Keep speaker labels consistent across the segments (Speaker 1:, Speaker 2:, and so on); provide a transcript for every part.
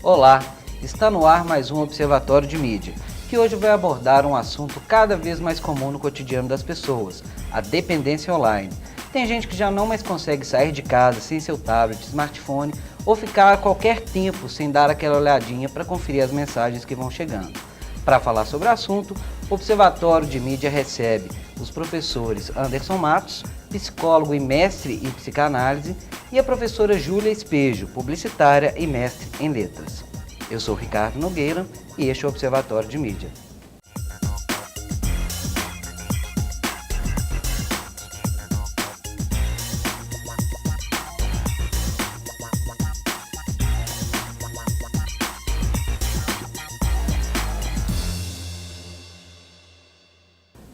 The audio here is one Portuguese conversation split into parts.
Speaker 1: Olá, está no ar mais um Observatório de Mídia, que hoje vai abordar um assunto cada vez mais comum no cotidiano das pessoas, a dependência online. Tem gente que já não mais consegue sair de casa sem seu tablet, smartphone ou ficar a qualquer tempo sem dar aquela olhadinha para conferir as mensagens que vão chegando. Para falar sobre o assunto, o Observatório de Mídia recebe os professores Anderson Matos, psicólogo e mestre em psicanálise, e a professora Júlia Espejo, publicitária e mestre em letras. Eu sou Ricardo Nogueira e este é o Observatório de Mídia.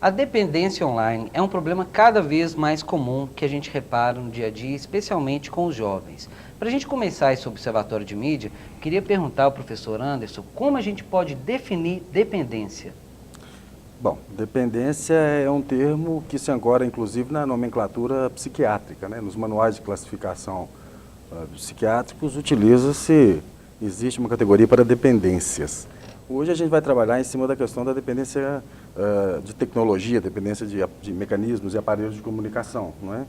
Speaker 1: A dependência online é um problema cada vez mais comum que a gente repara no dia a dia, especialmente com os jovens. Para a gente começar esse observatório de mídia, queria perguntar ao professor Anderson como a gente pode definir dependência.
Speaker 2: Bom, dependência é um termo que se ancora, inclusive, na nomenclatura psiquiátrica, né? Nos manuais de classificação psiquiátricos, existe uma categoria para dependências. Hoje a gente vai trabalhar em cima da questão da dependência de tecnologia, dependência de mecanismos e aparelhos de comunicação, não é?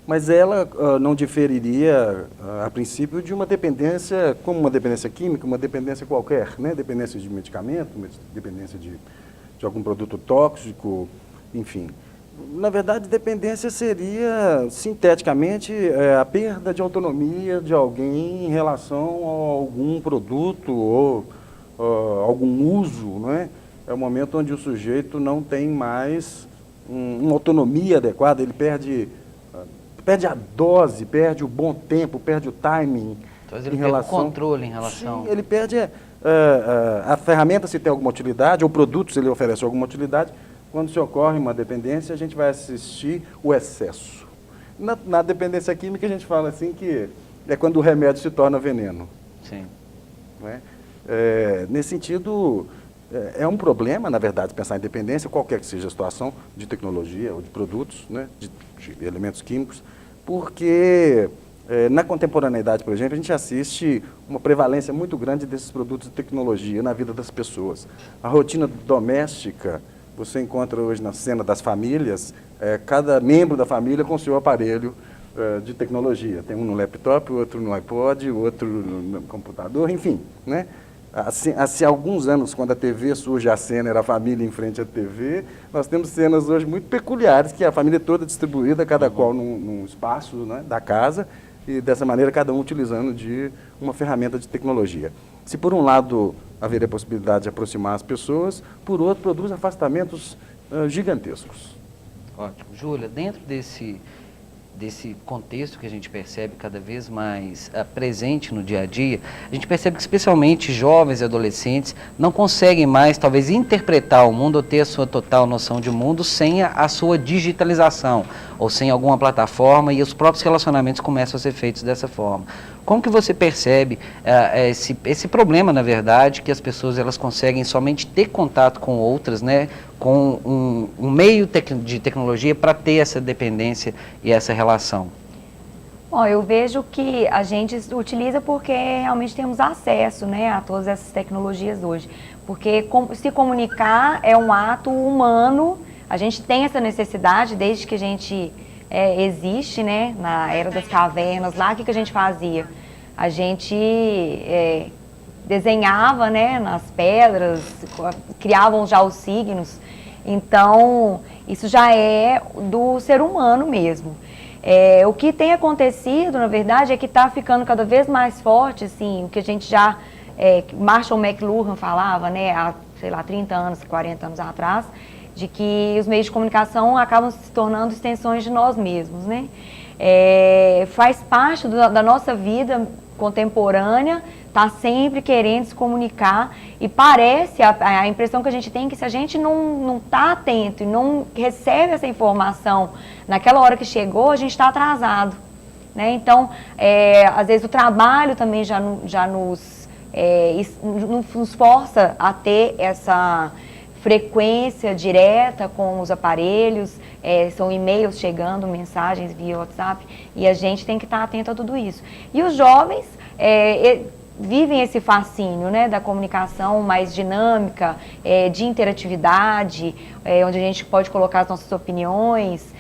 Speaker 2: Mas ela não diferiria, a princípio, de uma dependência, como uma dependência química, uma dependência qualquer, né? Dependência de medicamento, dependência de algum produto tóxico, enfim. Na verdade, dependência seria, sinteticamente, a perda de autonomia de alguém em relação a algum produto ou algum uso, não é? É o momento onde o sujeito não tem mais uma autonomia adequada, ele perde a dose, perde o bom tempo, perde o timing.
Speaker 1: Então ele perde o controle em relação...
Speaker 2: Sim, ele perde a ferramenta se tem alguma utilidade, ou produto se ele oferece alguma utilidade. Quando se ocorre uma dependência, a gente vai assistir o excesso. Na dependência química, a gente fala assim que é quando o remédio se torna veneno.
Speaker 1: Sim.
Speaker 2: Não é? Nesse sentido, é um problema, na verdade, pensar em dependência, qualquer que seja a situação de tecnologia ou de produtos, né, de elementos químicos, porque na contemporaneidade, por exemplo, a gente assiste uma prevalência muito grande desses produtos de tecnologia na vida das pessoas. A rotina doméstica, você encontra hoje na cena das famílias, cada membro da família com seu aparelho de tecnologia. Tem um no laptop, outro no iPod, outro no computador, enfim, né? Há alguns anos, quando a TV surge, a cena era a família em frente à TV, nós temos cenas hoje muito peculiares, que é a família toda distribuída, cada qual num espaço, né, da casa, e dessa maneira cada um utilizando de uma ferramenta de tecnologia. Se por um lado haveria a possibilidade de aproximar as pessoas, por outro produz afastamentos gigantescos.
Speaker 1: Ótimo. Júlia, dentro desse contexto que a gente percebe cada vez mais presente no dia a dia, a gente percebe que especialmente jovens e adolescentes não conseguem mais, talvez, interpretar o mundo ou ter a sua total noção de mundo sem a sua digitalização, ou sem alguma plataforma, e os próprios relacionamentos começam a ser feitos dessa forma. Como que você percebe esse problema, na verdade, que as pessoas elas conseguem somente ter contato com outras, né, com um meio de tecnologia para ter essa dependência e essa relação?
Speaker 3: Bom, eu vejo que a gente utiliza porque realmente temos acesso, né, a todas essas tecnologias hoje. Porque se comunicar é um ato humano, a gente tem essa necessidade desde que a gente existe, né, na era das cavernas, lá o que a gente fazia? A gente desenhava, né, nas pedras, criavam já os signos, então isso já é do ser humano mesmo. O que tem acontecido, na verdade, é que está ficando cada vez mais forte, assim, o que a gente já, Marshall McLuhan falava, né, há, sei lá, 30 anos, 40 anos atrás, de que os meios de comunicação acabam se tornando extensões de nós mesmos, né? Faz parte da nossa vida contemporânea, está sempre querendo se comunicar e parece, a impressão que a gente tem é que se a gente não está atento e não recebe essa informação naquela hora que chegou, a gente está atrasado, né? Então, às vezes o trabalho também já nos força a ter essa frequência direta com os aparelhos, são e-mails chegando, mensagens via WhatsApp, e a gente tem que estar atento a tudo isso. E os jovens, vivem esse fascínio, né, da comunicação mais dinâmica, de interatividade, onde a gente pode colocar as nossas opiniões,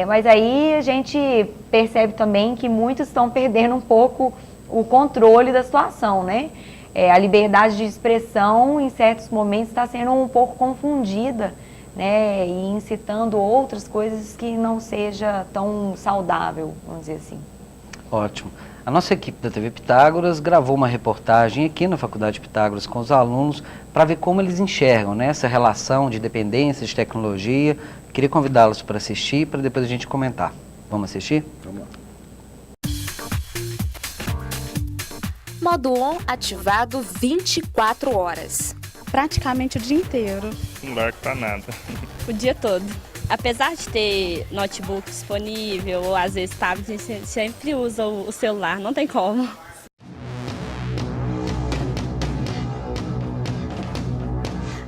Speaker 3: mas aí a gente percebe também que muitos estão perdendo um pouco o controle da situação, né? A liberdade de expressão, em certos momentos, está sendo um pouco confundida, né, e incitando outras coisas que não seja tão saudável, vamos dizer assim.
Speaker 1: Ótimo. A nossa equipe da TV Pitágoras gravou uma reportagem aqui na Faculdade Pitágoras com os alunos para ver como eles enxergam, né, essa relação de dependência de tecnologia. Queria convidá-los para assistir, para depois a gente comentar. Vamos assistir?
Speaker 2: Vamos lá.
Speaker 4: Modo on ativado 24 horas.
Speaker 5: Praticamente o dia inteiro.
Speaker 6: Não largo pra nada.
Speaker 7: O dia todo. Apesar de ter notebook disponível, ou às vezes tablet, a gente sempre usa o celular, não tem como.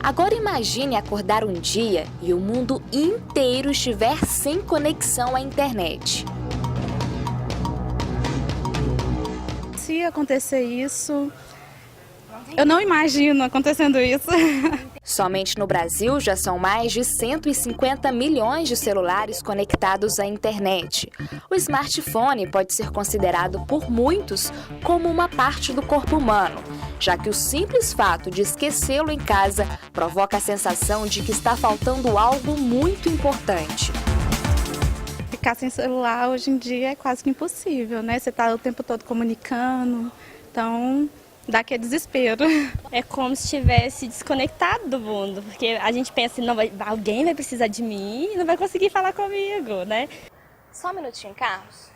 Speaker 4: Agora imagine acordar um dia e o mundo inteiro estiver sem conexão à internet.
Speaker 5: Se acontecer isso, eu não imagino acontecendo isso.
Speaker 4: Somente no Brasil já são mais de 150 milhões de celulares conectados à internet. O smartphone pode ser considerado por muitos como uma parte do corpo humano, já que o simples fato de esquecê-lo em casa provoca a sensação de que está faltando algo muito importante.
Speaker 5: Ficar sem celular hoje em dia é quase que impossível, né? Você está o tempo todo comunicando, então dá aquele desespero.
Speaker 7: É como se estivesse desconectado do mundo, porque a gente pensa, não, alguém vai precisar de mim e não vai conseguir falar comigo, né?
Speaker 4: Só um minutinho, Carlos.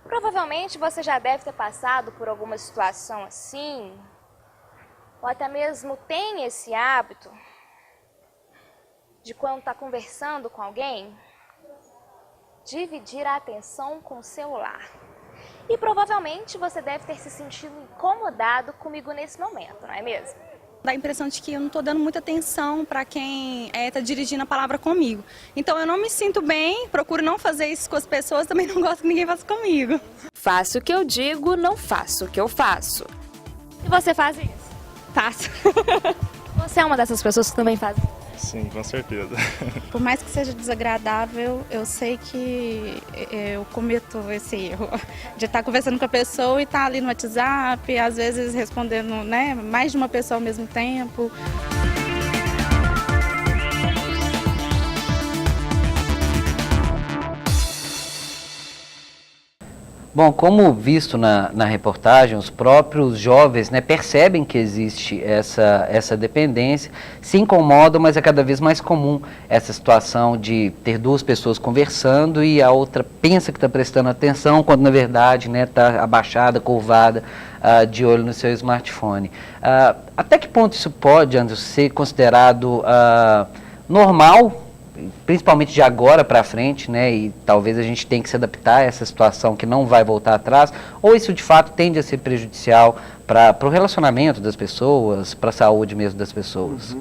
Speaker 4: Provavelmente você já deve ter passado por alguma situação assim, ou até mesmo tem esse hábito de quando está conversando com alguém, dividir a atenção com o celular. E provavelmente você deve ter se sentido incomodado comigo nesse momento, não é mesmo?
Speaker 5: Dá a impressão de que eu não estou dando muita atenção para quem está dirigindo a palavra comigo. Então eu não me sinto bem, procuro não fazer isso com as pessoas, também não gosto que ninguém faça comigo.
Speaker 4: Faço o que eu digo, não faço o que eu faço. E você faz isso?
Speaker 7: Faço.
Speaker 4: Você é uma dessas pessoas que também faz isso?
Speaker 6: Sim, com certeza.
Speaker 5: Por mais que seja desagradável, eu sei que eu cometo esse erro de estar conversando com a pessoa e estar ali no WhatsApp, às vezes respondendo, né, mais de uma pessoa ao mesmo tempo.
Speaker 1: Bom, como visto na reportagem, os próprios jovens, né, percebem que existe essa dependência, se incomodam, mas é cada vez mais comum essa situação de ter duas pessoas conversando e a outra pensa que está prestando atenção, quando na verdade está abaixada, curvada, de olho no seu smartphone. Até que ponto isso pode, Anderson, ser considerado normal, principalmente de agora para frente, né, e talvez a gente tenha que se adaptar a essa situação que não vai voltar atrás, ou isso de fato tende a ser prejudicial para o relacionamento das pessoas, para a saúde mesmo das pessoas?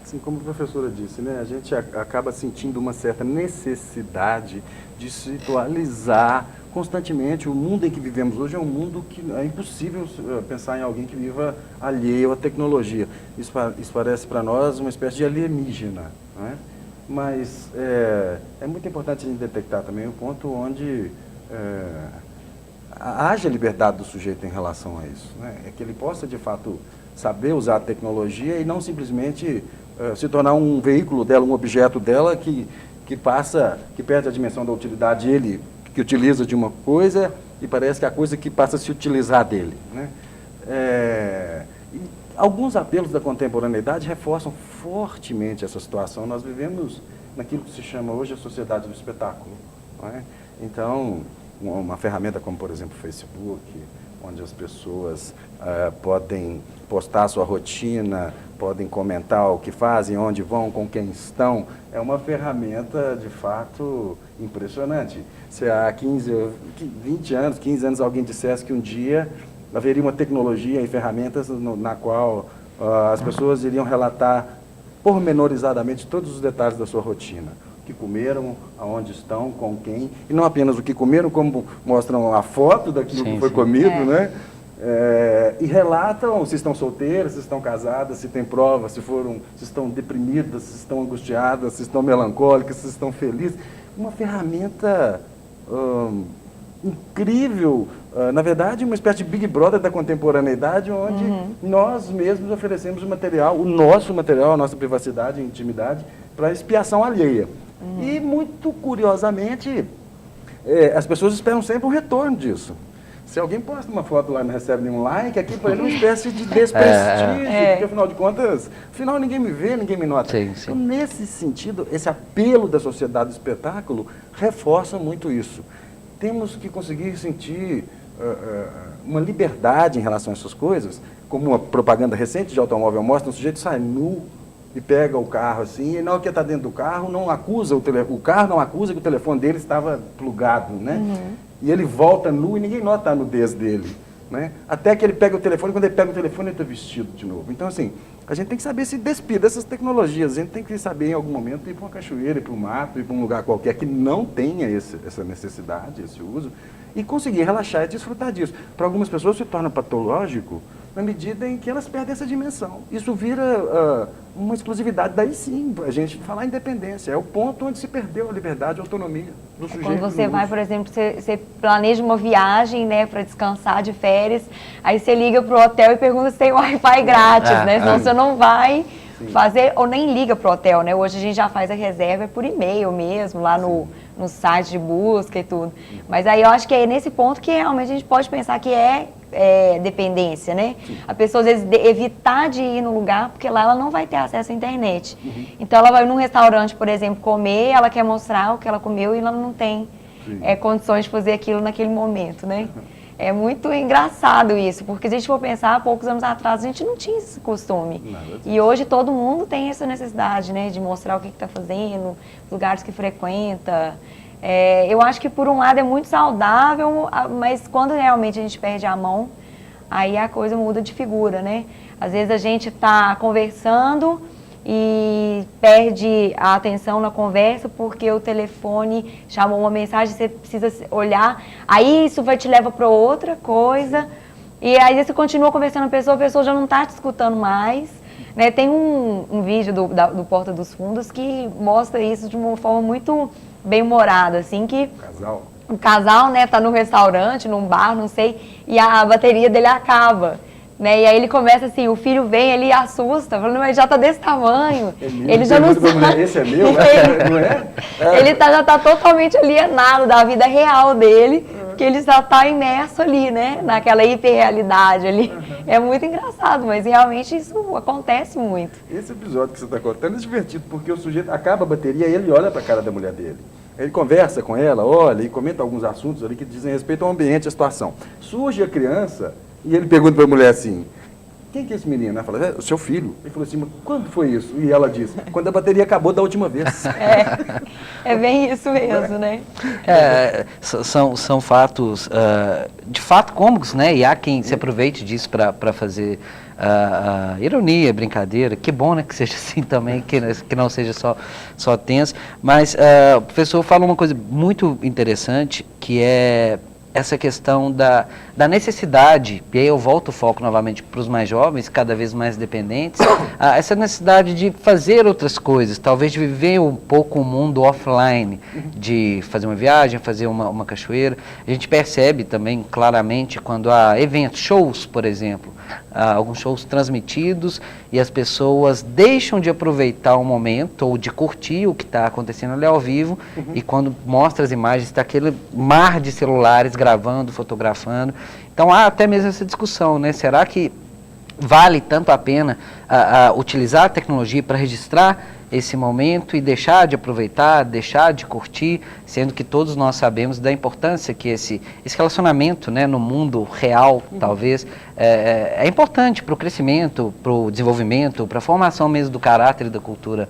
Speaker 2: Assim como a professora disse, né, a gente acaba sentindo uma certa necessidade de se atualizar constantemente. O mundo em que vivemos hoje é um mundo que é impossível pensar em alguém que viva alheio à tecnologia. Isso parece para nós uma espécie de alienígena, não é? Mas é muito importante a gente detectar também o ponto onde haja liberdade do sujeito em relação a isso, né? É que ele possa, de fato, saber usar a tecnologia e não simplesmente se tornar um veículo dela, um objeto dela que perde a dimensão da utilidade, ele que utiliza de uma coisa e parece que a coisa que passa a se utilizar dele, né? Alguns apelos da contemporaneidade reforçam fortemente essa situação. Nós vivemos naquilo que se chama hoje a sociedade do espetáculo, não é? Então, uma ferramenta como, por exemplo, o Facebook, onde as pessoas podem postar a sua rotina, podem comentar o que fazem, onde vão, com quem estão, é uma ferramenta, de fato, impressionante. Se há 20 anos, 15 anos, alguém dissesse que um dia haveria uma tecnologia e ferramentas na qual as pessoas iriam relatar pormenorizadamente todos os detalhes da sua rotina. O que comeram, aonde estão, com quem. E não apenas o que comeram, como mostram a foto daquilo que foi comido, né? E relatam se estão solteiras, se estão casadas, se têm prova, se estão deprimidas, se estão angustiadas, se estão melancólicas, se estão felizes. Uma ferramenta incrível, na verdade, uma espécie de Big Brother da contemporaneidade, onde nós mesmos oferecemos o material, o nosso material, a nossa privacidade e intimidade, para expiação alheia. E, muito curiosamente, as pessoas esperam sempre um retorno disso. Se alguém posta uma foto lá e não recebe nenhum like, aqui para ele é uma espécie de desprestígio, porque afinal de contas, afinal ninguém me vê, ninguém me nota.
Speaker 1: Sim.
Speaker 2: Então, nesse sentido, esse apelo da sociedade do espetáculo reforça muito isso. Temos que conseguir sentir uma liberdade em relação a essas coisas, como uma propaganda recente de automóvel mostra, um sujeito sai nu e pega o carro assim, e na hora que está dentro do carro, não acusa o carro não acusa que o telefone dele estava plugado, né? E ele volta nu e ninguém nota a nudez dele, né? Até que ele pega o telefone, quando ele pega o telefone ele está vestido de novo. Então, assim, a gente tem que saber se despir dessas tecnologias, a gente tem que saber em algum momento ir para uma cachoeira, ir para um mato, ir para um lugar qualquer que não tenha essa necessidade, esse uso, e conseguir relaxar e desfrutar disso. Para algumas pessoas se torna patológico na medida em que elas perdem essa dimensão. Isso vira uma exclusividade, daí sim, a gente falar independência, é o ponto onde se perdeu a liberdade e a autonomia do sujeito.
Speaker 3: Quando você vai, por exemplo, você planeja uma viagem, né, para descansar de férias, aí você liga pro hotel e pergunta se tem Wi-Fi grátis, né, senão você não vai fazer, ou nem liga pro hotel, né, hoje a gente já faz a reserva por e-mail mesmo, lá no site de busca e tudo. Mas aí eu acho que é nesse ponto que realmente a gente pode pensar que é dependência, né? A pessoa às vezes evitar de ir no lugar porque lá ela não vai ter acesso à internet. Então ela vai num restaurante, por exemplo, comer, ela quer mostrar o que ela comeu e ela não tem condições de fazer aquilo naquele momento, né? É muito engraçado isso, porque se a gente for pensar, há poucos anos atrás a gente não tinha esse costume. E hoje todo mundo tem essa necessidade, né, de mostrar o que está fazendo, lugares que frequenta. Eu acho que por um lado é muito saudável, mas quando realmente a gente perde a mão, aí a coisa muda de figura, né? Às vezes a gente está conversando e perde a atenção na conversa porque o telefone chamou uma mensagem, você precisa olhar, aí isso vai te levar para outra coisa, e aí você continua conversando com a pessoa já não está te escutando mais, né? Tem um vídeo do Porta dos Fundos que mostra isso de uma forma muito bem-humorada, assim, que o casal, né, tá no restaurante, num bar, não sei, e a bateria dele acaba. Né? E aí ele começa assim, o filho vem, ele assusta, falando, mas já tá desse tamanho. Ele já não sabe.
Speaker 2: Esse é meu, não é?
Speaker 3: Ele já tá totalmente alienado da vida real dele, porque ele já tá imerso ali, né? Naquela hiperrealidade ali. É muito engraçado, mas realmente isso acontece muito.
Speaker 2: Esse episódio que você está contando é divertido, porque o sujeito acaba a bateria e ele olha para a cara da mulher dele. Ele conversa com ela, olha, e comenta alguns assuntos ali que dizem respeito ao ambiente, à situação. Surge a criança e ele pergunta para a mulher assim, quem que é esse menino? Ela fala, é o seu filho. Ele falou assim, mas quando foi isso? E ela diz, quando a bateria acabou da última vez.
Speaker 3: É bem isso mesmo, né?
Speaker 1: São fatos, de fato, cômicos, né? E há quem se aproveite disso para fazer ironia, brincadeira. Que bom, né, que seja assim também, que não seja só tenso. Mas o professor fala uma coisa muito interessante, que é essa questão da necessidade, e aí eu volto o foco novamente para os mais jovens, cada vez mais dependentes, essa necessidade de fazer outras coisas, talvez de viver um pouco o mundo offline, de fazer uma viagem, fazer uma cachoeira. A gente percebe também claramente quando há eventos, shows, por exemplo, alguns shows transmitidos e as pessoas deixam de aproveitar o momento ou de curtir o que está acontecendo ali ao vivo e quando mostra as imagens está aquele mar de celulares gravando, fotografando. Então há até mesmo essa discussão, né? Será que vale tanto a pena utilizar a tecnologia para registrar esse momento e deixar de aproveitar, deixar de curtir, sendo que todos nós sabemos da importância que esse relacionamento, né, no mundo real, talvez, é importante para o crescimento, para o desenvolvimento, para a formação mesmo do caráter e da cultura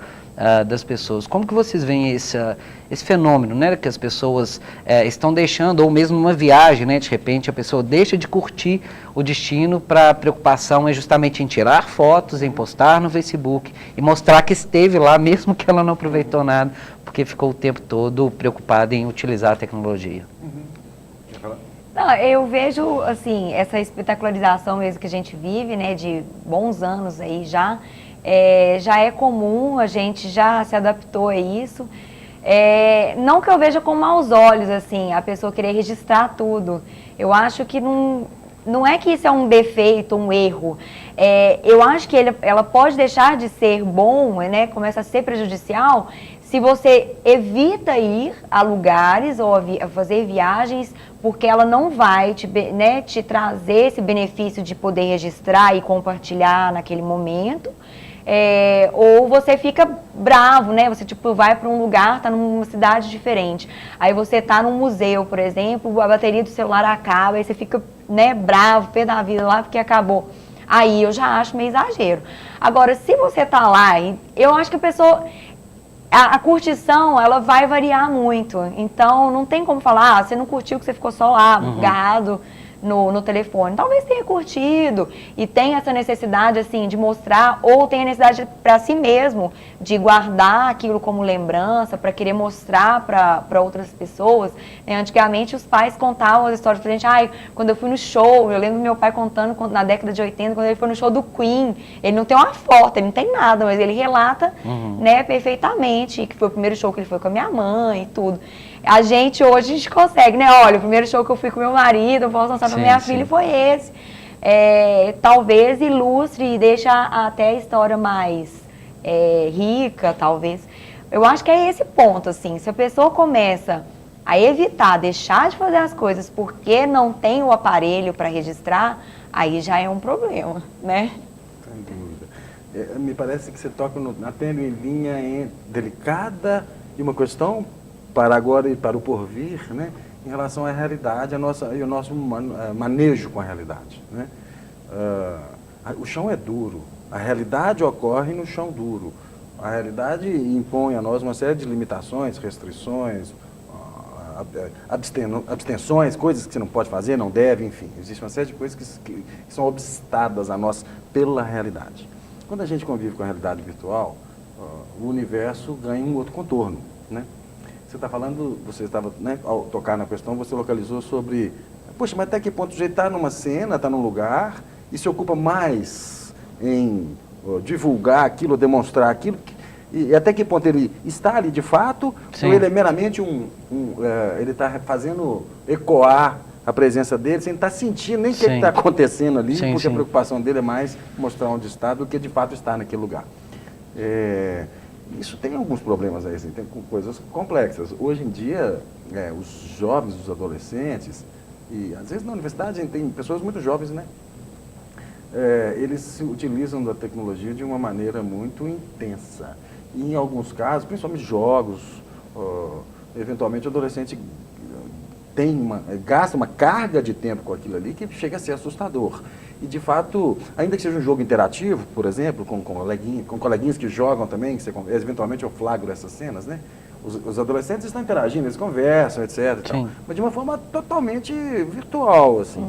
Speaker 1: das pessoas. Como que vocês veem esse fenômeno, né, que as pessoas estão deixando, ou mesmo numa viagem, né, de repente a pessoa deixa de curtir o destino para a preocupação é justamente em tirar fotos, em postar no Facebook e mostrar que esteve lá, mesmo que ela não aproveitou nada, porque ficou o tempo todo preocupada em utilizar a tecnologia.
Speaker 3: Não, eu vejo, assim, essa espetacularização mesmo que a gente vive, né, de bons anos aí já é comum, a gente já se adaptou a isso. Não que eu veja com maus olhos, assim, a pessoa querer registrar tudo. Eu acho que não é que isso é um defeito, um erro. Eu acho que ela pode deixar de ser bom, né, começa a ser prejudicial, se você evita ir a lugares ou a fazer viagens, porque ela não vai te trazer esse benefício de poder registrar e compartilhar naquele momento. Ou você fica bravo, né? Você tipo vai para um lugar, tá numa cidade diferente. Aí você tá num museu, por exemplo, a bateria do celular acaba, aí você fica, né, bravo, pé da vida lá porque acabou. Aí eu já acho meio exagero. Agora, se você tá lá, eu acho que a pessoa... A curtição, ela vai variar muito. Então, não tem como falar, você não curtiu que você ficou só lá, agarrado no telefone. Talvez tenha curtido e tenha essa necessidade, assim, de mostrar, ou tenha necessidade para si mesmo, de guardar aquilo como lembrança, para querer mostrar para outras pessoas. Antigamente, os pais contavam as histórias pra gente. Quando eu fui no show, eu lembro meu pai contando na década de 80, quando ele foi no show do Queen. Ele não tem uma foto, ele não tem nada, mas ele relata, né, perfeitamente, que foi o primeiro show que ele foi com a minha mãe e tudo. Hoje a gente consegue, né? Olha, o primeiro show que eu fui com meu marido, eu posso lançar pra minha filha, foi esse. Talvez ilustre e deixe até a história mais rica, talvez. Eu acho que é esse ponto, assim, se a pessoa começa a evitar, deixar de fazer as coisas porque não tem o aparelho para registrar, aí já é um problema, né?
Speaker 2: Sem dúvida. Me parece que você toca na tênue linha delicada de uma questão para agora e para o porvir, né, em relação à realidade e o nosso manejo com a realidade. Né? O chão é duro, a realidade ocorre no chão duro. A realidade impõe a nós uma série de limitações, restrições, abstenções, coisas que você não pode fazer, não deve, enfim. Existe uma série de coisas que são obstadas a nós pela realidade. Quando a gente convive com a realidade virtual, o universo ganha um outro contorno, né? Você está falando, você estava, né, ao tocar na questão, você localizou sobre, poxa, mas até que ponto o sujeito está numa cena, está num lugar, e se ocupa mais em divulgar aquilo, demonstrar aquilo, e até que ponto ele está ali de fato, ou ele é meramente ele está fazendo ecoar a presença dele, sem estar sentindo nem o que está acontecendo ali, porque a preocupação dele é mais mostrar onde está do que de fato está naquele lugar. Isso tem alguns problemas aí, assim, tem coisas complexas. Hoje em dia, os jovens, os adolescentes, e às vezes na universidade tem pessoas muito jovens, né? Eles se utilizam da tecnologia de uma maneira muito intensa. E em alguns casos, principalmente jogos, eventualmente o adolescente gasta uma carga de tempo com aquilo ali que chega a ser assustador. E, de fato, ainda que seja um jogo interativo, por exemplo, com coleguinhas que jogam também, que eventualmente eu flagro essas cenas, né? Os adolescentes estão interagindo, eles conversam, etc. Tal, mas de uma forma totalmente virtual, assim.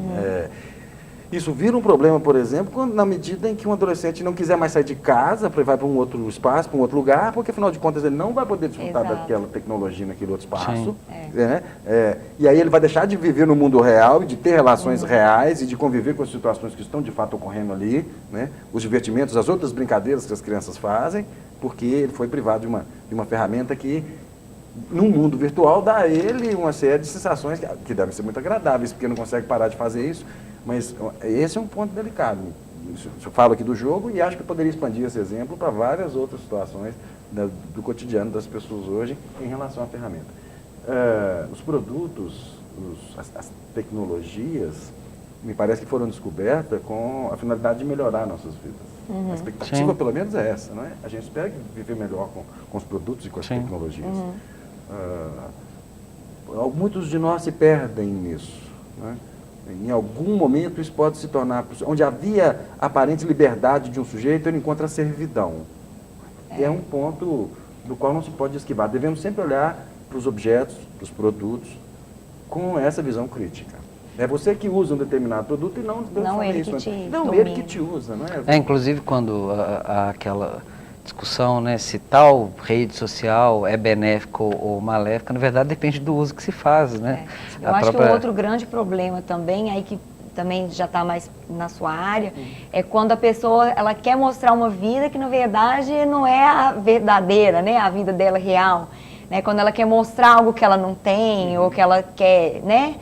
Speaker 2: Isso vira um problema, por exemplo, na medida em que um adolescente não quiser mais sair de casa, vai para um outro espaço, para um outro lugar, porque, afinal de contas, ele não vai poder desfrutar daquela tecnologia naquele outro espaço. E aí ele vai deixar de viver no mundo real e de ter relações reais e de conviver com as situações que estão, de fato, ocorrendo ali, né? Os divertimentos, as outras brincadeiras que as crianças fazem, porque ele foi privado de uma ferramenta que, no mundo virtual, dá a ele uma série de sensações que devem ser muito agradáveis, porque não consegue parar de fazer isso. Mas esse é um ponto delicado. Eu falo aqui do jogo e acho que poderia expandir esse exemplo para várias outras situações do cotidiano das pessoas hoje em relação à ferramenta. Os produtos, as tecnologias, me parece que foram descobertas com a finalidade de melhorar nossas vidas. A expectativa, pelo menos, é essa, não é? A gente espera viver melhor com os produtos e com as tecnologias. Muitos de nós se perdem nisso, né? Em algum momento isso pode se tornar, onde havia aparente liberdade de um sujeito, ele encontra a servidão. É um ponto do qual não se pode esquivar. Devemos sempre olhar para os objetos, para os produtos, com essa visão crítica. É você que usa um determinado produto e não
Speaker 3: ele
Speaker 2: isso,
Speaker 3: que te
Speaker 2: não ele que te usa, não é?
Speaker 1: Inclusive quando discussão, né, se tal rede social é benéfica ou maléfica, na verdade depende do uso que se faz, né?
Speaker 3: Eu acho que o outro grande problema também, aí que também já está mais na sua área, é quando a pessoa ela quer mostrar uma vida que na verdade não é a verdadeira, né, a vida dela real, né? Quando ela quer mostrar algo que ela não tem ou que ela quer, né,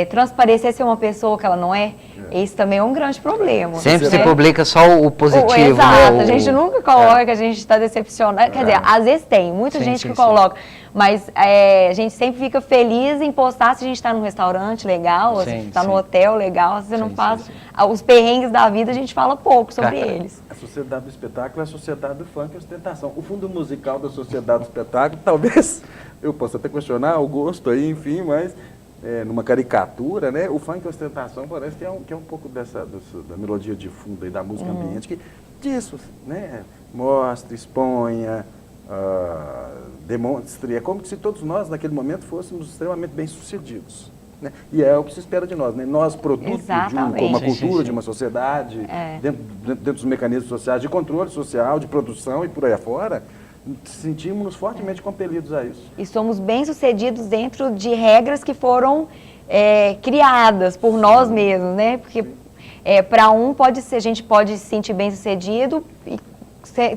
Speaker 3: transparecer ser uma pessoa que ela não é. Esse também é um grande problema.
Speaker 1: Sempre
Speaker 3: né?
Speaker 1: se publica só o positivo,
Speaker 3: exato,
Speaker 1: né?
Speaker 3: A gente nunca coloca que a gente está decepcionado. Quer dizer, às vezes tem, muita gente que coloca. Mas a gente sempre fica feliz em postar se a gente está num restaurante legal, se está no hotel legal, se você não faz. Os perrengues da vida a gente fala pouco sobre eles.
Speaker 2: A sociedade do espetáculo é a sociedade do funk e ostentação. O fundo musical da sociedade do espetáculo, talvez, eu possa até questionar o gosto aí, enfim, mas numa caricatura, né? O funk e ostentação parece que é um pouco da melodia de fundo aí da música ambiente, que disso, né? Mostra, exponha, demonstre. É como se todos nós, naquele momento, fôssemos extremamente bem-sucedidos. Né? E é o que se espera de nós, né? Nós, produto de uma cultura, de uma sociedade, dentro dos mecanismos sociais, de controle social, de produção e por aí afora, sentimos-nos fortemente compelidos a isso.
Speaker 3: E somos bem-sucedidos dentro de regras que foram criadas por nós mesmos, né? Porque para um a gente pode se sentir bem-sucedido,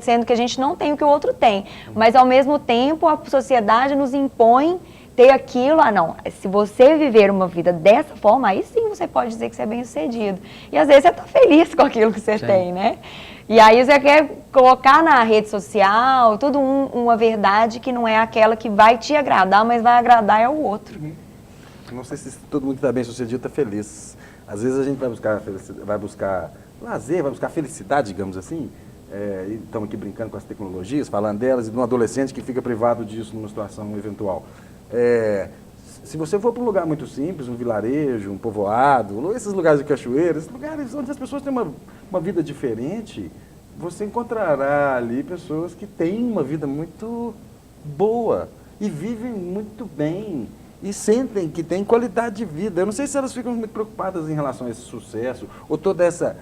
Speaker 3: sendo que a gente não tem o que o outro tem. Mas, ao mesmo tempo, a sociedade nos impõe ter aquilo, não, se você viver uma vida dessa forma, aí sim você pode dizer que você é bem-sucedido. E às vezes você está feliz com aquilo que você tem, né? E aí você quer colocar na rede social tudo uma verdade que não é aquela que vai te agradar, mas vai agradar é o outro.
Speaker 2: Não sei se todo mundo que está bem-sucedido está feliz. Às vezes a gente vai buscar lazer, vai buscar felicidade, digamos assim. E estamos aqui brincando com as tecnologias, falando delas, e de um adolescente que fica privado disso numa situação eventual. Se você for para um lugar muito simples, um vilarejo, um povoado, esses lugares de cachoeira, esses lugares onde as pessoas têm uma vida diferente, você encontrará ali pessoas que têm uma vida muito boa e vivem muito bem e sentem que têm qualidade de vida. Eu não sei se elas ficam muito preocupadas em relação a esse sucesso ou toda essa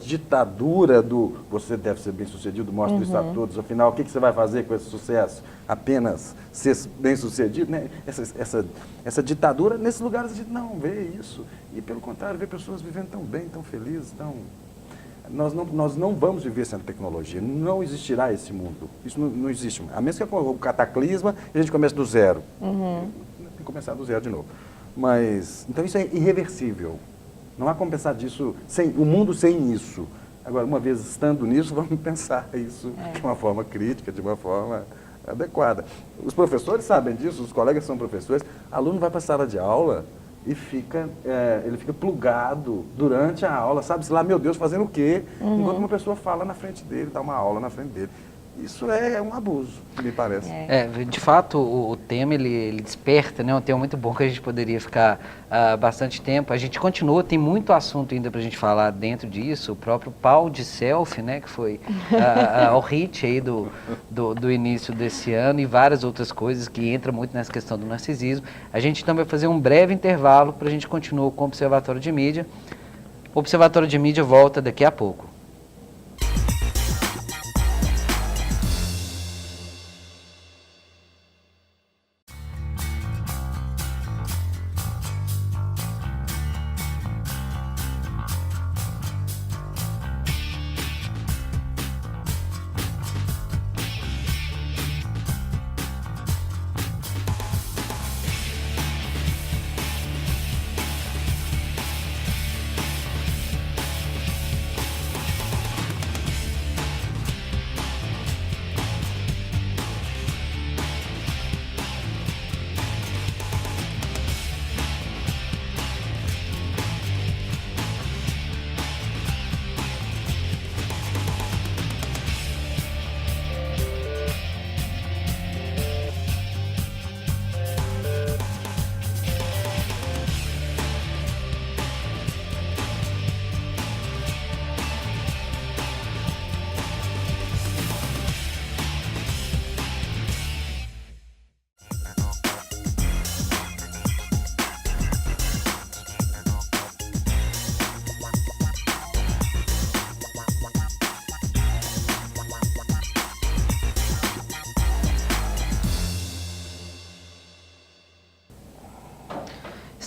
Speaker 2: ditadura do você deve ser bem-sucedido, mostra isso a todos, afinal, o que você vai fazer com esse sucesso? Apenas ser bem-sucedido? Né? Essa ditadura, nesses lugares a gente não vê isso. E, pelo contrário, vê pessoas vivendo tão bem, tão felizes, tão... Nós não vamos viver sem tecnologia, não existirá esse mundo. Isso não existe. A menos que o cataclisma e a gente comece do zero. Tem que começar do zero de novo. Mas, então isso é irreversível. Não há como pensar disso, o mundo sem isso. Agora, uma vez estando nisso, vamos pensar isso de uma forma crítica, de uma forma adequada. Os professores sabem disso, os colegas são professores. O aluno vai para a sala de aula e ele fica plugado durante a aula, sabe-se lá, meu Deus, fazendo o quê? Enquanto uma pessoa fala na frente dele, dá uma aula na frente dele. Isso é um abuso, me parece.
Speaker 1: De fato, o tema, ele desperta, né? Um tema muito bom que a gente poderia ficar bastante tempo. A gente continua, tem muito assunto ainda para a gente falar dentro disso. O próprio pau de selfie, né? Que foi o hit aí do início desse ano e várias outras coisas que entram muito nessa questão do narcisismo. A gente então vai fazer um breve intervalo para a gente continuar com o Observatório de Mídia. O Observatório de Mídia volta daqui a pouco.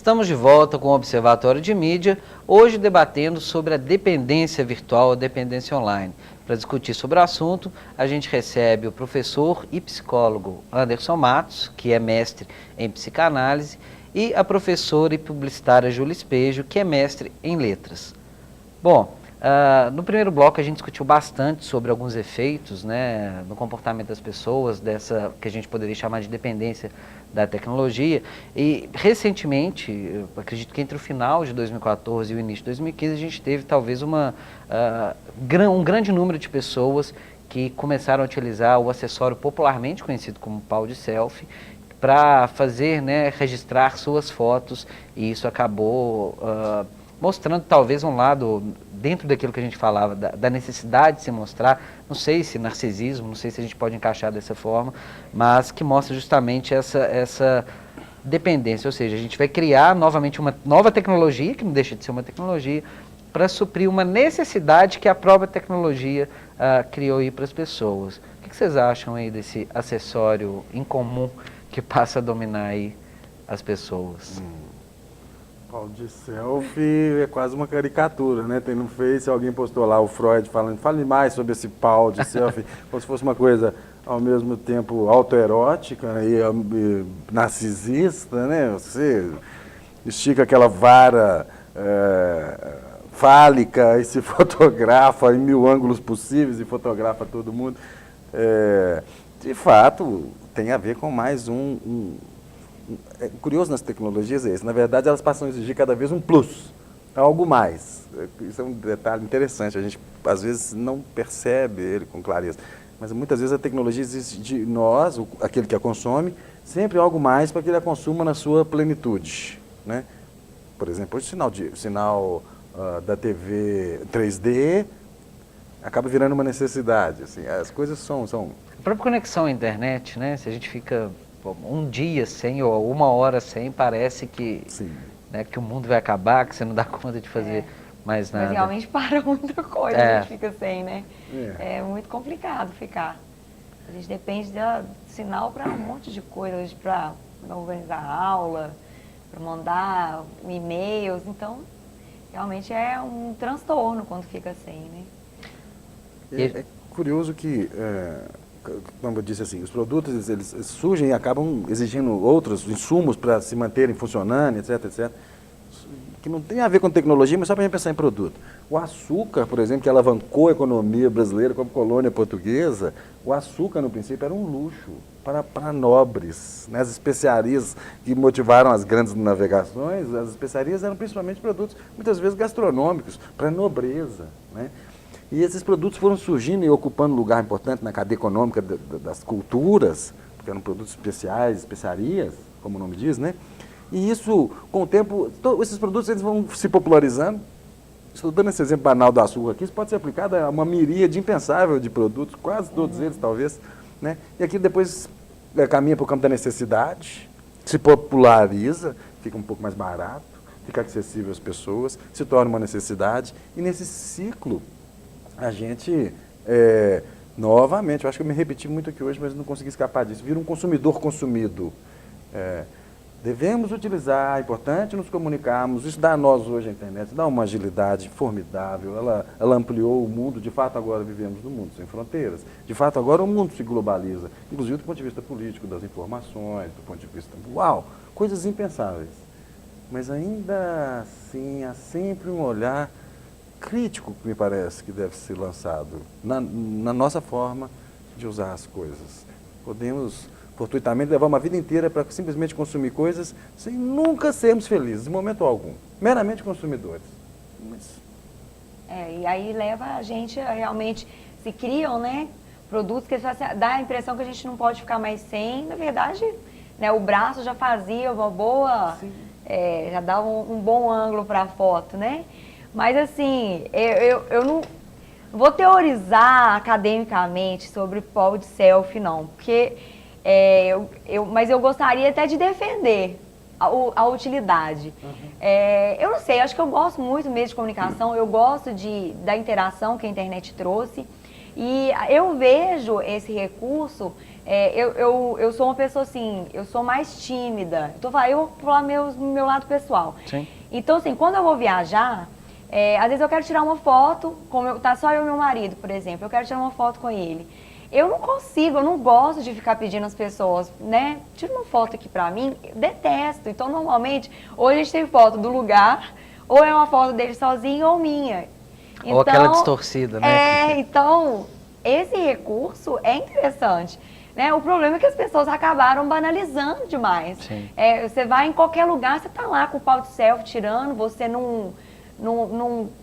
Speaker 1: Estamos de volta com o Observatório de Mídia, hoje debatendo sobre a dependência virtual, a dependência online. Para discutir sobre o assunto, a gente recebe o professor e psicólogo Anderson Matos, que é mestre em psicanálise, e a professora e publicitária Júlia Espejo, que é mestre em letras. Bom, no primeiro bloco a gente discutiu bastante sobre alguns efeitos, né, no comportamento das pessoas, dessa que a gente poderia chamar de dependência da tecnologia, e recentemente, eu acredito que entre o final de 2014 e o início de 2015, a gente teve talvez um grande número de pessoas que começaram a utilizar o acessório popularmente conhecido como pau de selfie, para fazer, né, registrar suas fotos, e isso acabou mostrando talvez um lado, dentro daquilo que a gente falava, da necessidade de se mostrar, não sei se narcisismo, não sei se a gente pode encaixar dessa forma, mas que mostra justamente essa dependência, ou seja, a gente vai criar novamente uma nova tecnologia, que não deixa de ser uma tecnologia, para suprir uma necessidade que a própria tecnologia criou aí para as pessoas. O que vocês acham aí desse acessório incomum que passa a dominar aí as pessoas?
Speaker 2: Pau de selfie é quase uma caricatura, né? Tem no Face, alguém postou lá o Freud falando, fale mais sobre esse pau de selfie, como se fosse uma coisa ao mesmo tempo autoerótica e narcisista, né? Você estica aquela vara fálica e se fotografa em 1000 ângulos possíveis e fotografa todo mundo. De fato, tem a ver com mais curioso nas tecnologias é isso. Na verdade, elas passam a exigir cada vez um plus, algo mais. Isso é um detalhe interessante. A gente, às vezes, não percebe ele com clareza. Mas, muitas vezes, a tecnologia exige de nós, aquele que a consome, sempre algo mais para que ele a consuma na sua plenitude, né? Por exemplo, o sinal da TV 3D acaba virando uma necessidade. Assim, as coisas são...
Speaker 1: A própria conexão à internet, né? Se a gente fica um dia sem ou uma hora sem, parece que, né, que o mundo vai acabar, que você não dá conta de fazer mais nada.
Speaker 3: Mas realmente para muita coisa, a gente fica sem, né? É muito complicado ficar. A gente depende do sinal para um monte de coisas, para organizar a aula, para mandar e-mails, então realmente é um transtorno quando fica sem, né?
Speaker 2: É curioso que... como eu disse assim, os produtos eles surgem e acabam exigindo outros insumos para se manterem funcionando, etc, etc. Que não tem a ver com tecnologia, mas só para a gente pensar em produto. O açúcar, por exemplo, que alavancou a economia brasileira como colônia portuguesa, o açúcar, no princípio, era um luxo para nobres, né? As especiarias que motivaram as grandes navegações, as especiarias eram principalmente produtos, muitas vezes gastronômicos, para a nobreza, né? E esses produtos foram surgindo e ocupando lugar importante na cadeia econômica das culturas, porque eram produtos especiais, especiarias, como o nome diz, né? E isso, com o tempo, esses produtos eles vão se popularizando. Estou dando esse exemplo banal do açúcar aqui, isso pode ser aplicado a uma miríade impensável de produtos, quase todos eles, talvez, né? E aqui depois caminha para o campo da necessidade, se populariza, fica um pouco mais barato, fica acessível às pessoas, se torna uma necessidade, e nesse ciclo a gente, novamente, eu acho que eu me repeti muito aqui hoje, mas não consegui escapar disso, vira um consumidor consumido. Devemos utilizar, é importante nos comunicarmos, isso dá a nós hoje a internet, dá uma agilidade formidável, ela ampliou o mundo, de fato agora vivemos num mundo sem fronteiras, de fato agora o mundo se globaliza, inclusive do ponto de vista político, das informações, do ponto de vista, coisas impensáveis. Mas ainda assim, há sempre um olhar crítico, que me parece, que deve ser lançado na nossa forma de usar as coisas. Podemos, fortuitamente, levar uma vida inteira para simplesmente consumir coisas sem nunca sermos felizes, em momento algum. Meramente consumidores.
Speaker 3: E aí leva a gente a realmente... Se criam, né, produtos que dá a impressão que a gente não pode ficar mais sem. Na verdade, né, o braço já fazia uma boa... já dava um bom ângulo para a foto, né? Mas assim, eu não vou teorizar academicamente sobre pau de selfie, não. Porque mas eu gostaria até de defender a utilidade. Eu não sei, acho que eu gosto muito mesmo de comunicação, eu gosto da interação que a internet trouxe. E eu vejo esse recurso, eu sou uma pessoa assim, eu sou mais tímida. Eu vou falar meu lado pessoal.
Speaker 1: Sim.
Speaker 3: Então, assim, quando eu vou viajar, às vezes eu quero tirar uma foto, tá só eu e meu marido, por exemplo, eu quero tirar uma foto com ele. Eu não consigo, eu não gosto de ficar pedindo às pessoas, né? Tira uma foto aqui pra mim, eu detesto. Então, normalmente, ou a gente tem foto do lugar, ou é uma foto dele sozinho ou minha.
Speaker 1: Ou aquela distorcida, né?
Speaker 3: Então, esse recurso é interessante. Né? O problema é que as pessoas acabaram banalizando demais.
Speaker 1: Sim.
Speaker 3: Você vai em qualquer lugar, você tá lá com o pau de selfie tirando, você não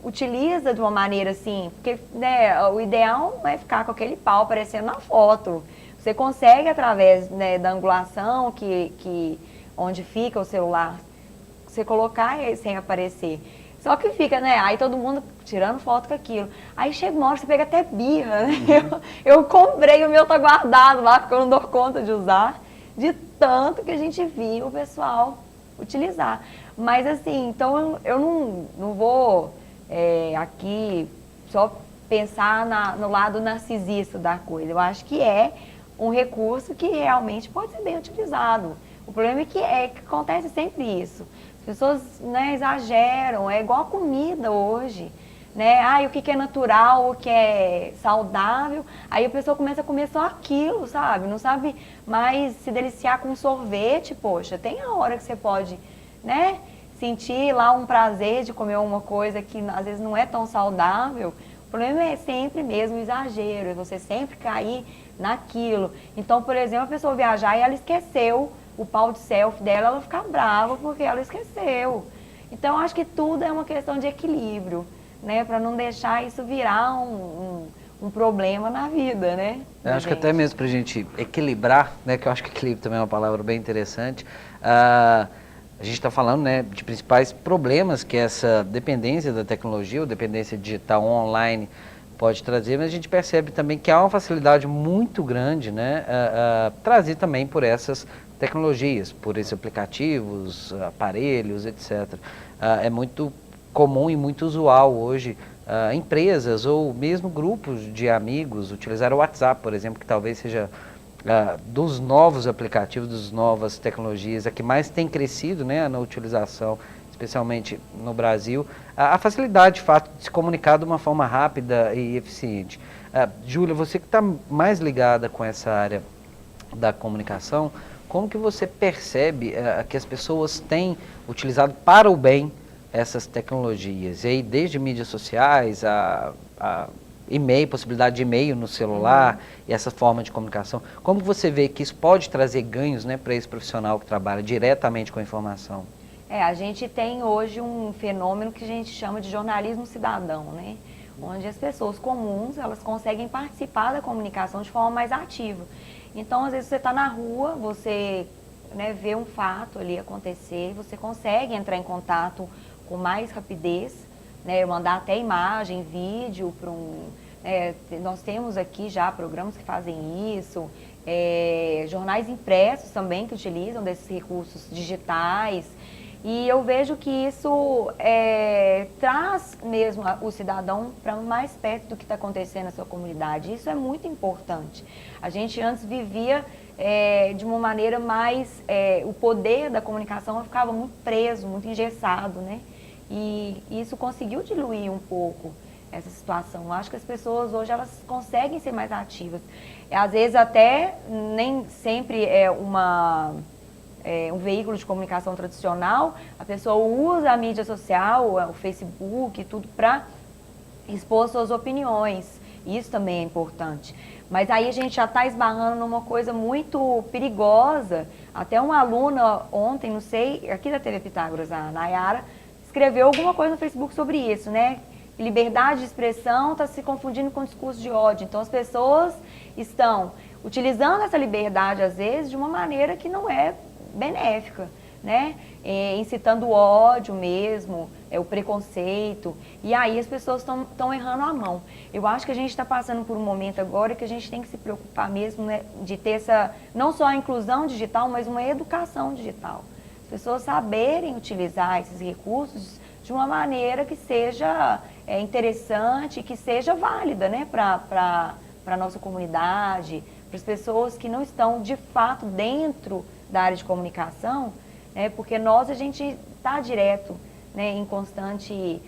Speaker 3: utiliza de uma maneira assim, porque né, o ideal não é ficar com aquele pau aparecendo na foto. Você consegue, através né, da angulação onde fica o celular, você colocar sem aparecer. Só que fica, né? Aí todo mundo tirando foto com aquilo. Aí chega uma hora que você pega até birra, né? Eu comprei, o meu tá guardado lá, porque eu não dou conta de usar, de tanto que a gente viu o pessoal utilizar. Mas assim, então eu não vou aqui só pensar no lado narcisista da coisa. Eu acho que é um recurso que realmente pode ser bem utilizado. O problema é que acontece sempre isso. As pessoas né, exageram, é igual a comida hoje. Né? O que é natural, o que é saudável. Aí a pessoa começa a comer só aquilo, sabe? Não sabe mais se deliciar com sorvete, poxa. Tem a hora que você pode né, sentir lá um prazer de comer uma coisa que às vezes não é tão saudável. O problema é sempre mesmo o exagero, é você sempre cair naquilo. Então, por exemplo, a pessoa viajar e ela esqueceu o pau de selfie dela, ela fica brava porque ela esqueceu. Então, acho que tudo é uma questão de equilíbrio, né? Para não deixar isso virar um problema na vida, né?
Speaker 1: Eu acho que até mesmo para a gente equilibrar, né? Que eu acho que equilíbrio também é uma palavra bem interessante. A gente está falando né, de principais problemas que essa dependência da tecnologia ou dependência digital online pode trazer, mas a gente percebe também que há uma facilidade muito grande né, trazida também por essas tecnologias, por esses aplicativos, aparelhos, etc. É muito comum e muito usual hoje empresas ou mesmo grupos de amigos utilizar o WhatsApp, por exemplo, que talvez seja dos novos aplicativos, das novas tecnologias, a que mais tem crescido né, na utilização, especialmente no Brasil, a facilidade de fato de se comunicar de uma forma rápida e eficiente. Júlia, você que está mais ligada com essa área da comunicação, como que você percebe que as pessoas têm utilizado para o bem essas tecnologias? E aí, desde mídias sociais, a e-mail, possibilidade de e-mail no celular e essa forma de comunicação. Como você vê que isso pode trazer ganhos né, para esse profissional que trabalha diretamente com a informação?
Speaker 3: A gente tem hoje um fenômeno que a gente chama de jornalismo cidadão, né? Onde as pessoas comuns, elas conseguem participar da comunicação de forma mais ativa. Então, às vezes você está na rua, você né, vê um fato ali acontecer, você consegue entrar em contato com mais rapidez, né, mandar até imagem, vídeo para nós temos aqui já programas que fazem isso, jornais impressos também que utilizam desses recursos digitais. E eu vejo que isso traz mesmo o cidadão para mais perto do que está acontecendo na sua comunidade. Isso é muito importante. A gente antes vivia de uma maneira mais... o poder da comunicação ficava muito preso, muito engessado, né? E isso conseguiu diluir um pouco essa situação. Eu acho que as pessoas hoje elas conseguem ser mais ativas. Às vezes até nem sempre um veículo de comunicação tradicional, a pessoa usa a mídia social, o Facebook, tudo para expor suas opiniões. Isso também é importante. Mas aí a gente já está esbarrando numa coisa muito perigosa. Até uma aluna ontem, não sei, aqui da TV Pitágoras, a Nayara, escreveu alguma coisa no Facebook sobre isso, né? Liberdade de expressão está se confundindo com discurso de ódio. Então as pessoas estão utilizando essa liberdade, às vezes, de uma maneira que não é benéfica, né? Incitando o ódio mesmo, o preconceito, e aí as pessoas estão errando a mão. Eu acho que a gente está passando por um momento agora que a gente tem que se preocupar mesmo né, de ter não só a inclusão digital, mas uma educação digital. As pessoas saberem utilizar esses recursos de uma maneira que seja interessante, que seja válida, né, para a nossa comunidade, para as pessoas que não estão de fato dentro da área de comunicação, né, porque a gente está direto, né, em constante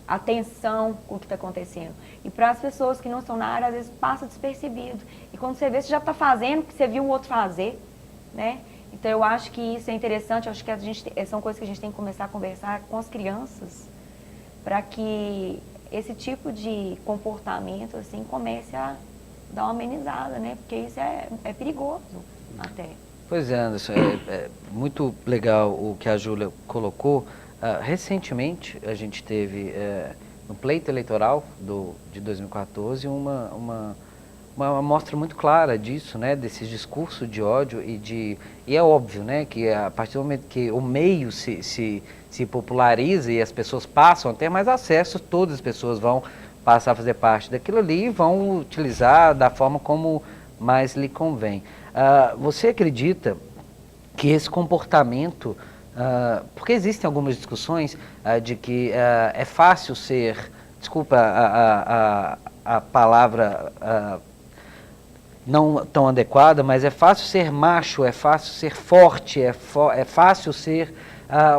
Speaker 3: atenção com o que está acontecendo. E para as pessoas que não estão na área, às vezes passa despercebido. E quando você vê, você já está fazendo o que você viu o outro fazer, né? Então eu acho que isso é interessante, eu acho que são coisas que a gente tem que começar a conversar com as crianças, para que esse tipo de comportamento assim comece a dar uma amenizada, né? Porque isso é perigoso até.
Speaker 1: Pois é, Anderson, é muito legal o que a Júlia colocou. Recentemente, a gente teve, no pleito eleitoral de 2014, uma amostra muito clara disso, né, desses discursos de ódio e é óbvio, né, que a partir do momento que o meio se populariza e as pessoas passam a ter mais acesso, todas as pessoas vão passar a fazer parte daquilo ali e vão utilizar da forma como mais lhe convém. Você acredita que esse comportamento, porque existem algumas discussões de que é fácil ser, desculpa a palavra não tão adequada, mas é fácil ser macho, é fácil ser forte, é fácil ser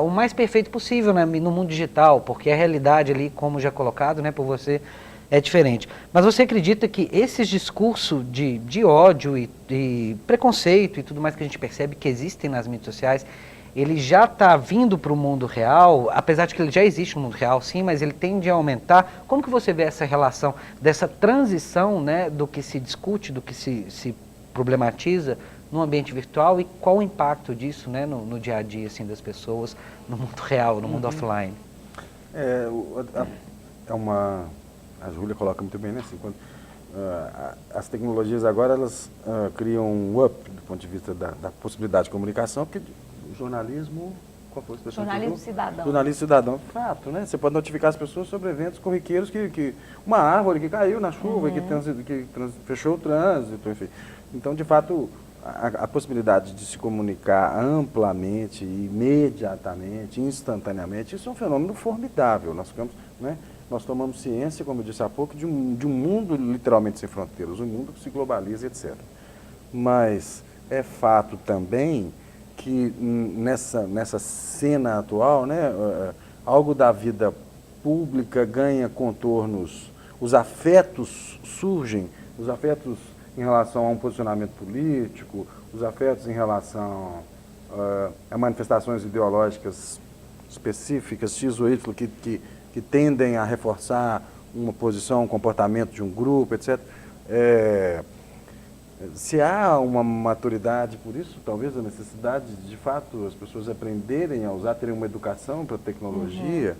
Speaker 1: o mais perfeito possível, né, no mundo digital, porque a realidade ali, como já colocado, né, por você, é diferente. Mas você acredita que esses discursos de ódio e preconceito e tudo mais que a gente percebe que existem nas mídias sociais, ele já está vindo para o mundo real, apesar de que ele já existe no mundo real, sim, mas ele tende a aumentar? Como que você vê essa relação, dessa transição, né, do que se discute, do que se problematiza no ambiente virtual e qual o impacto disso, né, no dia a dia assim, das pessoas, no mundo real, no mundo offline?
Speaker 2: A Júlia coloca muito bem, né? Assim, quando, as tecnologias agora elas criam um up do ponto de vista da possibilidade de comunicação, porque o jornalismo, qual foi a expressão?
Speaker 3: Jornalismo cidadão.
Speaker 2: Jornalismo cidadão, fato, né? Você pode notificar as pessoas sobre eventos corriqueiros que uma árvore que caiu na chuva e que fechou o trânsito, enfim. Então, de fato, a possibilidade de se comunicar amplamente, imediatamente, instantaneamente, isso é um fenômeno formidável. Nós ficamos, né? Nós tomamos ciência, como eu disse há pouco, de um mundo literalmente sem fronteiras, um mundo que se globaliza, etc. Mas é fato também que nessa cena atual, né, algo da vida pública ganha contornos, os afetos surgem, os afetos em relação a um posicionamento político, os afetos em relação a manifestações ideológicas específicas, X ou Y, que tendem a reforçar uma posição, um comportamento de um grupo, etc. Se há uma maturidade por isso, talvez a necessidade de fato as pessoas aprenderem a usar, terem uma educação para a tecnologia,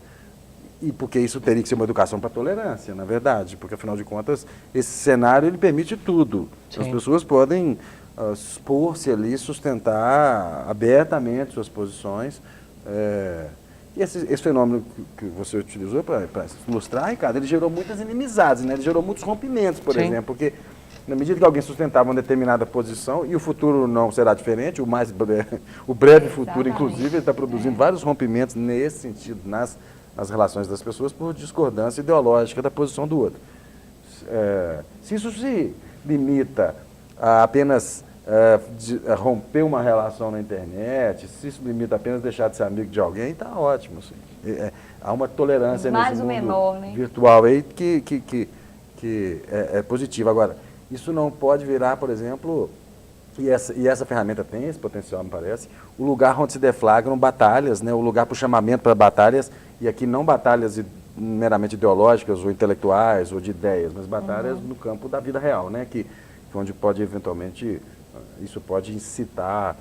Speaker 2: e porque isso teria que ser uma educação para a tolerância, na verdade, porque afinal de contas esse cenário ele permite tudo. Sim. As pessoas podem expor-se ali, sustentar abertamente suas posições. E esse fenômeno que você utilizou para ilustrar, Ricardo, ele gerou muitas inimizades, né? Ele gerou muitos rompimentos, por exemplo, porque na medida que alguém sustentava uma determinada posição, e o futuro não será diferente, o breve futuro, inclusive, ele está produzindo vários rompimentos nesse sentido, nas relações das pessoas, por discordância ideológica da posição do outro. Se isso se limita a apenas romper uma relação na internet, se isso limita apenas a deixar de ser amigo de alguém, está ótimo. Assim. Há uma tolerância nesse mundo virtual aí que é positiva. Agora, isso não pode virar, por exemplo, e essa ferramenta tem esse potencial, me parece, o lugar onde se deflagram batalhas, né, o lugar para o chamamento para batalhas, e aqui não batalhas meramente ideológicas ou intelectuais ou de ideias, mas batalhas no campo da vida real, né, onde pode eventualmente, isso pode incitar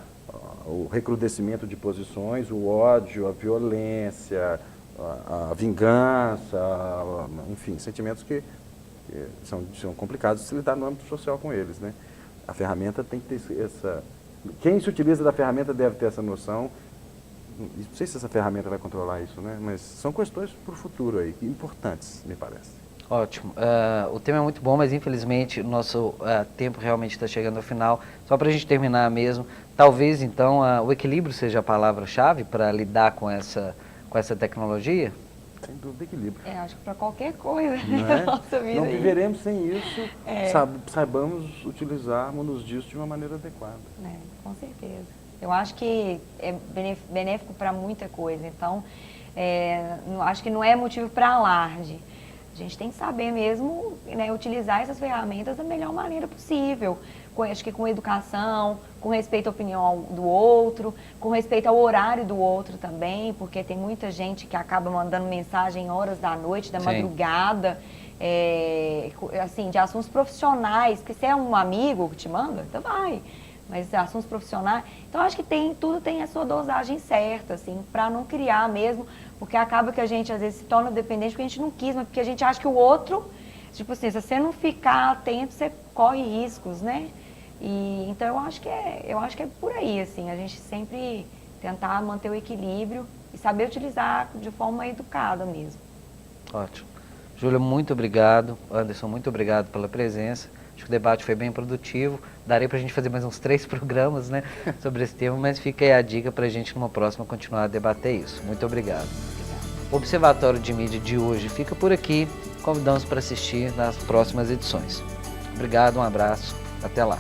Speaker 2: o recrudescimento de posições, o ódio, a violência, a vingança, enfim, sentimentos que são complicados de se lidar no âmbito social com eles, né? A ferramenta tem que ter essa... Quem se utiliza da ferramenta deve ter essa noção. Não sei se essa ferramenta vai controlar isso, né? Mas são questões para o futuro aí, importantes, me parece.
Speaker 1: Ótimo. O tema é muito bom, mas infelizmente o nosso tempo realmente está chegando ao final. Só para a gente terminar mesmo, talvez então o equilíbrio seja a palavra-chave para lidar com essa tecnologia?
Speaker 2: Sem dúvida, equilíbrio.
Speaker 3: Acho que para qualquer coisa
Speaker 2: Não
Speaker 3: na
Speaker 2: é?
Speaker 3: nossa vida.
Speaker 2: Não
Speaker 3: aí.
Speaker 2: viveremos sem isso,
Speaker 3: É.
Speaker 2: saibamos utilizarmos disso de uma maneira adequada.
Speaker 3: Com certeza. Eu acho que é benéfico para muita coisa, então acho que não é motivo para alarde. A gente tem que saber mesmo, né, utilizar essas ferramentas da melhor maneira possível. Acho que com educação, com respeito à opinião do outro, com respeito ao horário do outro também, porque tem muita gente que acaba mandando mensagem em horas da noite, da madrugada, assim, de assuntos profissionais, que se é um amigo que te manda, então vai. Mas assuntos profissionais, então acho que tudo tem a sua dosagem certa, assim, para não criar mesmo, porque acaba que a gente às vezes se torna dependente porque a gente não quis, mas porque a gente acha que o outro, tipo assim, se você não ficar atento, você corre riscos, né? E então eu acho que é por aí, assim, a gente sempre tentar manter o equilíbrio e saber utilizar de forma educada mesmo.
Speaker 1: Ótimo. Júlia, muito obrigado. Anderson, muito obrigado pela presença. Acho que o debate foi bem produtivo. Daria para a gente fazer mais uns 3 programas, né, sobre esse tema, mas fica aí a dica para a gente numa próxima continuar a debater isso. Muito obrigado. O Observatório de Mídia de hoje fica por aqui. Convidamos para assistir nas próximas edições. Obrigado, um abraço, até lá.